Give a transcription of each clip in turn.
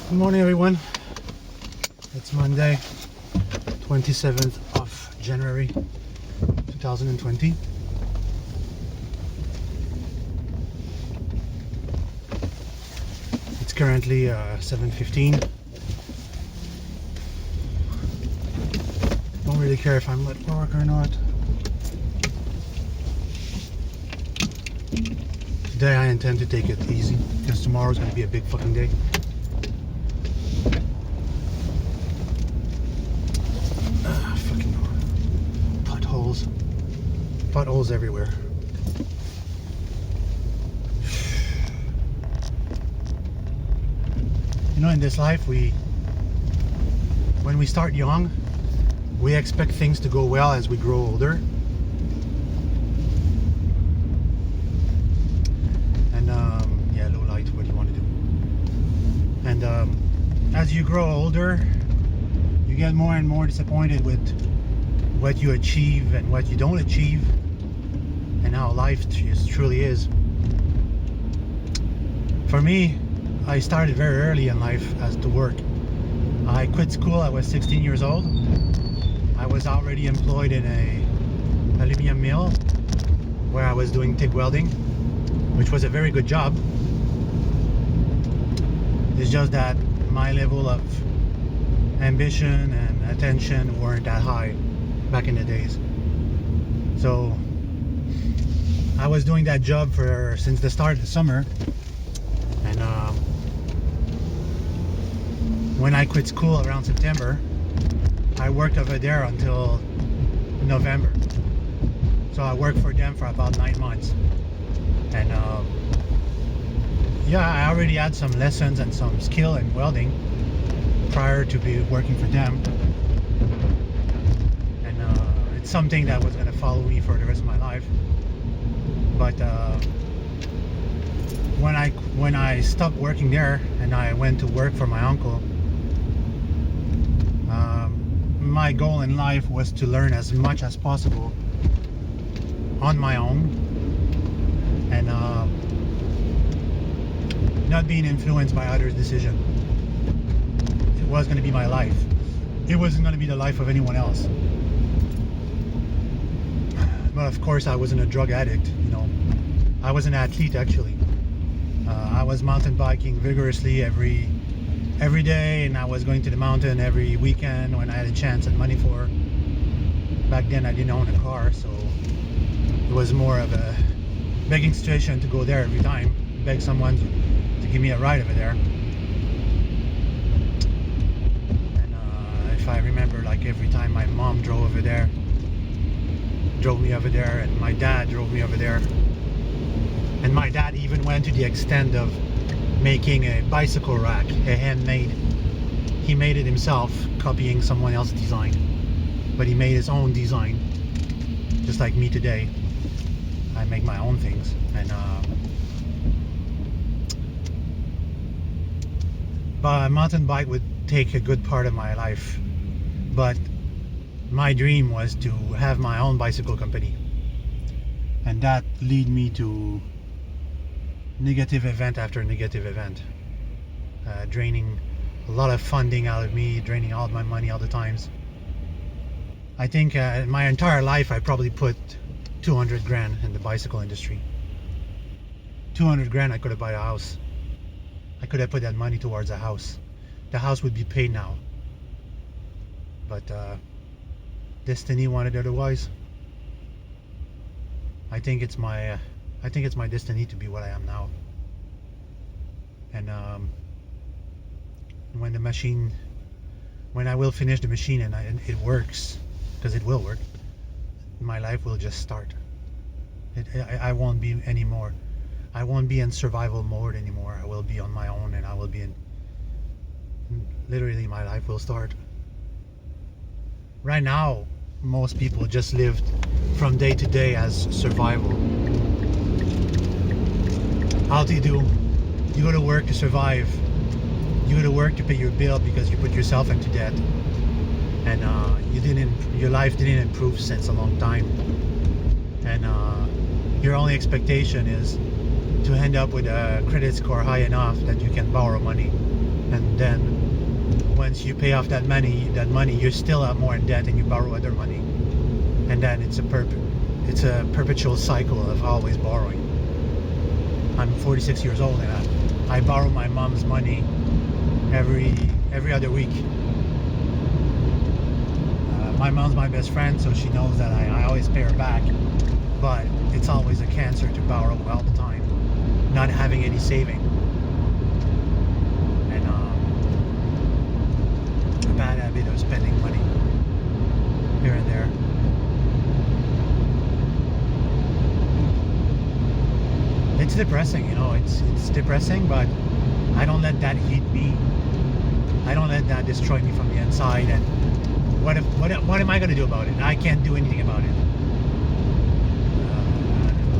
Good morning, everyone. It's Monday, 27th of January 2020. It's currently 7:15. Don't really care if I'm at work or not. Today I intend to take it easy because tomorrow's going to be a big fucking day. Fucking potholes everywhere. You know, in this life, when we start young, we expect things to go well as we grow older. And yeah, low light, what do you want to do? And as you grow older, you get more and more disappointed with what you achieve and what you don't achieve, and how life truly is. For me, I started very early in life as to work. I quit school, I was 16 years old. I was already employed in a aluminum mill where I was doing TIG welding, which was a very good job. It's just that my level of ambition and attention weren't that high back in the days. So I was doing that job since the start of the summer, and when I quit school around September, I worked over there until November. So I worked for them for about 9 months, and yeah, I already had some lessons and some skill in welding prior to be working for them, and it's something that was going to follow me for the rest of my life. But when I stopped working there and I went to work for my uncle, my goal in life was to learn as much as possible on my own, and not being influenced by others' decision. It was going to be my life. It wasn't going to be the life of anyone else. But of course, I wasn't a drug addict, you know. I was an athlete, actually. I was mountain biking vigorously every day, and I was going to the mountain every weekend when I had a chance and money for. Back then I didn't own a car, so it was more of a begging situation to go there every time, beg someone to give me a ride over there. And if I remember, like every time my mom drove me over there, and my dad drove me over there, and my dad even went to the extent of making a bicycle rack, a handmade. He made it himself, copying someone else's design, but he made his own design, just like me today. I make my own things, and but a mountain bike would take a good part of my life. But my dream was to have my own bicycle company, and that led me to negative event after negative event, draining a lot of funding out of me, draining all of my money all the times. I think in my entire life I probably put 200 grand in the bicycle industry. 200 grand, I could have bought a house. I could have put that money towards a house. The house would be paid now, but destiny wanted otherwise. I think it's my destiny to be what I am now. And when I will finish the machine and it works, because it will work, my life will just start. I won't be anymore. I won't be in survival mode anymore. I will be on my own, and I will be in. Literally, my life will start. Right now, most people just live from day to day as survival. How do you do? You go to work to survive. You go to work to pay your bill because you put yourself into debt, and your life didn't improve since a long time, and your only expectation is to end up with a credit score high enough that you can borrow money and then once you pay off that money you still have more in debt, and you borrow other money, and then it's a perpetual cycle of always borrowing. I'm 46 years old, and I borrow my mom's money every other week. My mom's my best friend, so she knows that I always pay her back, but it's always a cancer to borrow all the time, not having any saving, and a bad habit of spending money here and there. It's depressing, it's depressing, but I don't let that eat me. I don't let that destroy me from the inside. And what am I going to do about it? I can't do anything about it.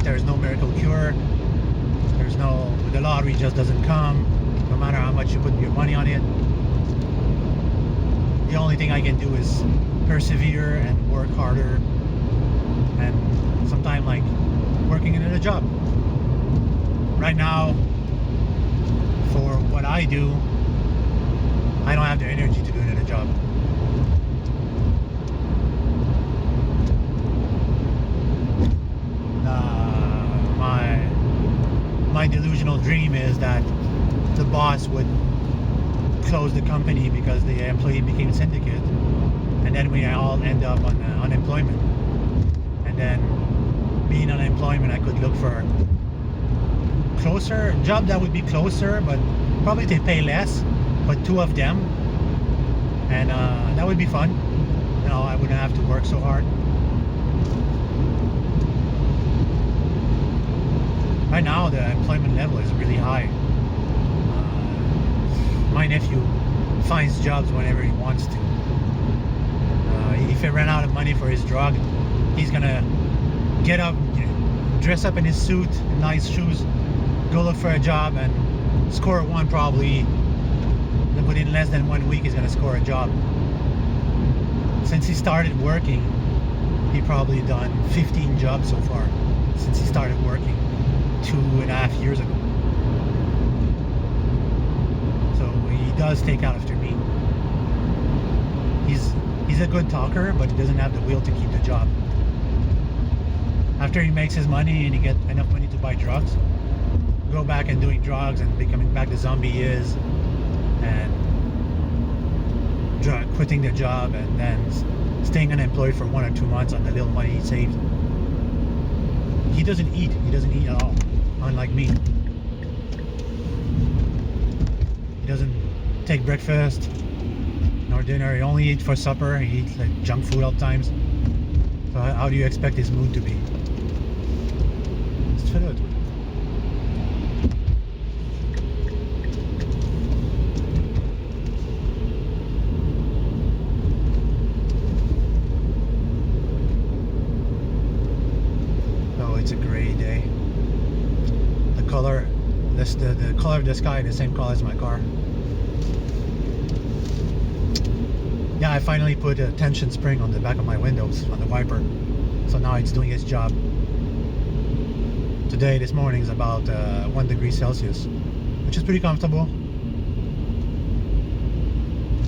There's no miracle cure. The lottery just doesn't come, no matter how much you put your money on it. The only thing I can do is persevere and work harder, and sometimes like working in a job. Right now, for what I do, I don't have the energy to do it in a job. My delusional dream is that the boss would close the company because the employee became syndicate, and then we all end up on unemployment. And then being on unemployment, I could look for closer job that would be closer, but probably they pay less, but two of them, and that would be fun. I wouldn't have to work so hard. Right now the employment level is really high. My nephew finds jobs whenever he wants to. If he ran out of money for his drug, he's gonna get up, dress up in his suit, nice shoes, go look for a job, and score one probably. Within less than 1 week, he's gonna score a job. Since he started working, he probably done 15 jobs so far since he started working 2.5 years ago. So he does take after me. He's a good talker, but he doesn't have the will to keep the job. After he makes his money and he gets enough money to buy drugs, go back and doing drugs and becoming back the zombie he is, and quitting the job, and then staying unemployed for 1 or 2 months on the little money he saved. He doesn't eat at all, unlike me. He doesn't take breakfast nor dinner. He only eats for supper. He eats like junk food all the times. So how do you expect his mood to be? Let's fill it. It's a gray day. The color of the sky is the same color as my car. Yeah, I finally put a tension spring on the back of my windows, on the wiper, so now it's doing its job. Today, this morning, is about 1 degree Celsius, which is pretty comfortable.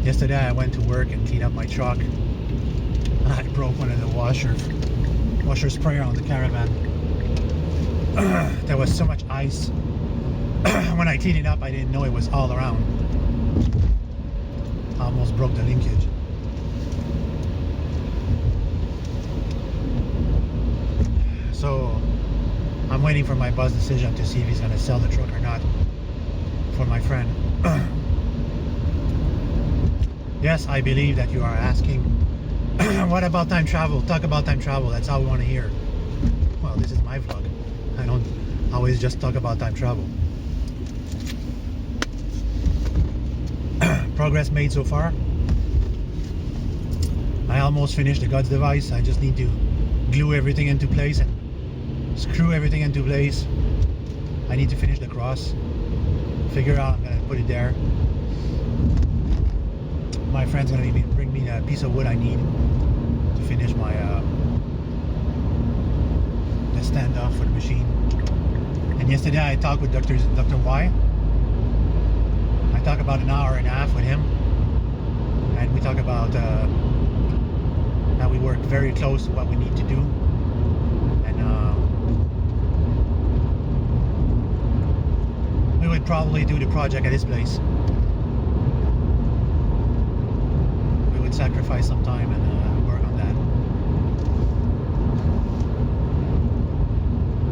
Yesterday I went to work and cleaned up my truck, and I broke one of the washer sprayer on the Caravan. There was so much ice. When I cleaned it up, I didn't know it was all around. I almost broke the linkage. So I'm waiting for my boss' decision to see if he's going to sell the truck or not for my friend. Yes, I believe that you are asking, what about time travel? Talk about time travel. That's all we want to hear. Well, this is my vlog. I don't always just talk about time travel. Progress made so far. I almost finished the God's device. I just need to glue everything into place and screw everything into place. I need to finish the cross. Figure out I'm gonna put it there. My friend's gonna bring me the piece of wood I need to finish my the standoff for the machine. And yesterday I talked with Dr. Y. I talked about an hour and a half with him, and we talk about that we work very close to what we need to do, and we would probably do the project at his place. We would sacrifice some time and work on that.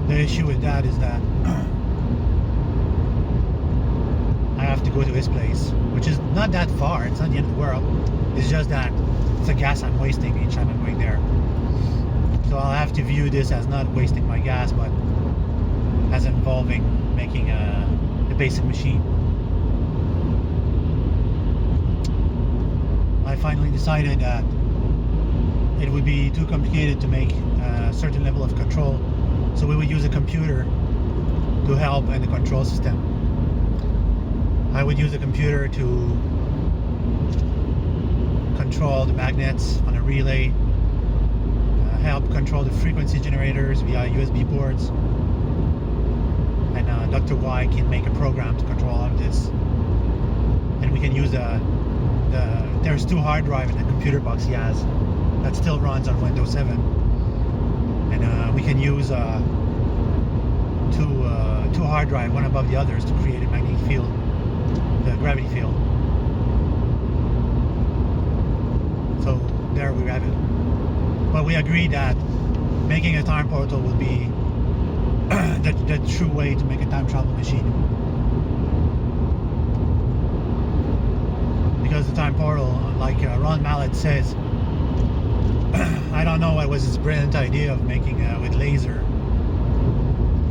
The issue with that is that I have to go to his place, which is not that far. It's not the end of the world. It's just that it's a gas I'm wasting each time I'm going there. So I'll have to view this as not wasting my gas, but as involving making a basic machine. I finally decided that it would be too complicated to make a certain level of control, so we would use a computer to help in the control system. I would use a computer to control the magnets on a relay, help control the frequency generators via USB ports, and Dr. Y can make a program to control all of this. And we can use there's 2 hard drives in the computer box he has that still runs on Windows 7, and we can use two hard drives, one above the others, to create a magnetic field, the gravity field. So there we have it. But we agreed that making a time portal would be the true way to make a time travel machine. Because the time portal, like Ron Mallett says, I don't know what was his brilliant idea of making with laser.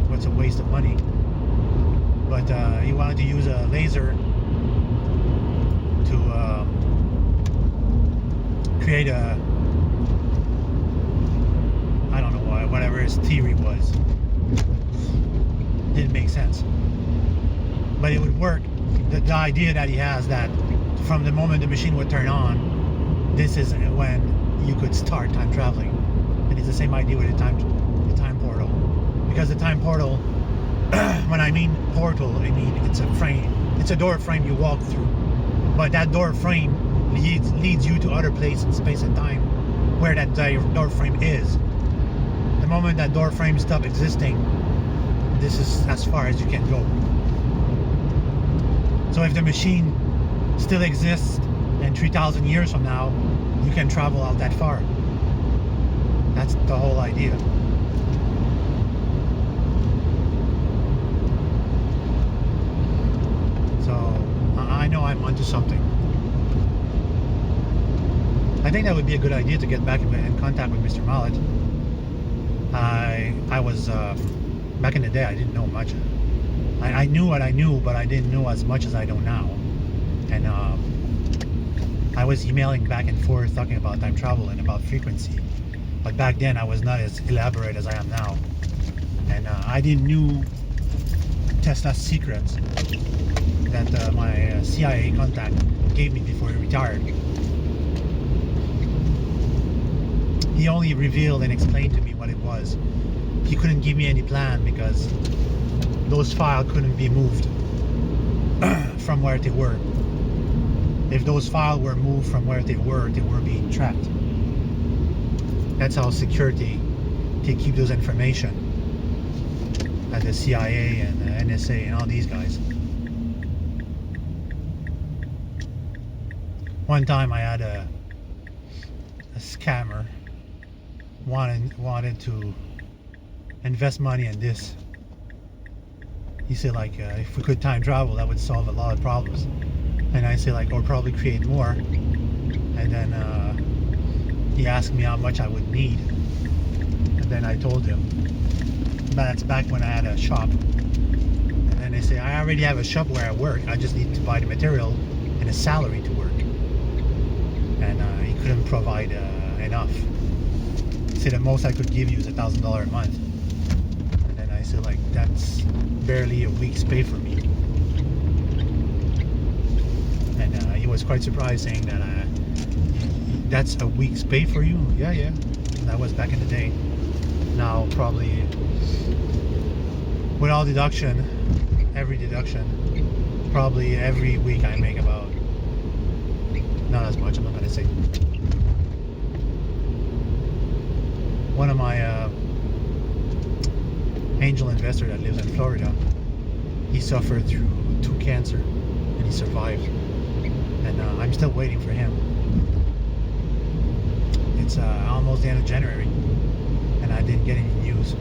What's a waste of money. But he wanted to use a laser to create a, I don't know whatever his theory was. Didn't make sense. But it would work. The idea that he has, that from the moment the machine would turn on, this is when you could start time traveling. And it's the same idea with the time portal. Because the time portal, when I mean portal, I mean it's a frame. It's a door frame you walk through. But that door frame leads you to other places in space and time where that door frame is. The moment that door frame stops existing, this is as far as you can go. So if the machine still exists and 3,000 years from now, you can travel out that far. That's the whole idea. So I know I'm onto something. I think that would be a good idea to get back in contact with Mr. Mallet. I was back in the day, I didn't know much. I knew what I knew, but I didn't know as much as I know now. And I was emailing back and forth talking about time travel and about frequency. But back then I was not as elaborate as I am now. And I didn't know Tesla's secrets that my CIA contact gave me before he retired. He only revealed and explained to me what it was. He couldn't give me any plan because those files couldn't be moved from where they were. If those files were moved from where they were being trapped. That's how security can keep those information at the CIA and the NSA and all these guys. One time I had a scammer wanted to invest money in this. He said like if we could time travel, that would solve a lot of problems. And I say like, or probably create more. And then he asked me how much I would need. And then I told him. That's back when I had a shop. And then they say, I already have a shop where I work. I just need to buy the material and a salary to work. And he couldn't provide enough. He said the most I could give you is $1,000 a month. And then I said like, that's barely a week's pay for me. And he was quite surprised, saying that that's a week's pay for you? Yeah. And that was back in the day. Now probably with all deduction, every deduction, Probably every week I make about, not as much, I'm not gonna say. One of my angel investor that lives in Florida, he suffered through 2 cancer and he survived, and I'm still waiting for him. It's almost the end of January and I didn't get any news,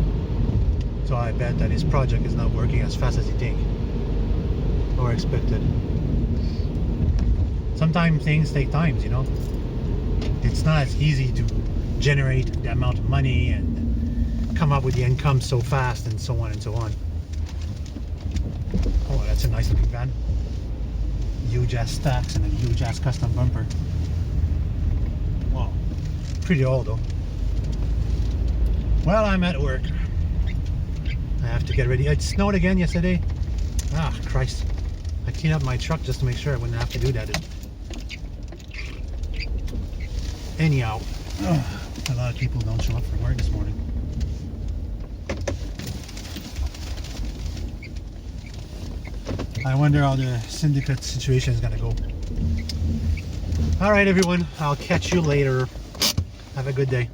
so I bet that his project is not working as fast as he think or expected. Sometimes things take time, you know. It's not as easy to generate the amount of money and come up with the income so fast, and so on and so on. Oh, that's a nice looking van. Huge ass stacks and a huge ass custom bumper. Wow, pretty old though. Well, I'm at work. I have to get ready. It snowed again yesterday. Ah, Christ. I cleaned up my truck just to make sure I wouldn't have to do that. Anyhow, a lot of people don't show up for work this morning. I wonder how the syndicate situation is gonna go. Alright everyone, I'll catch you later. Have a good day.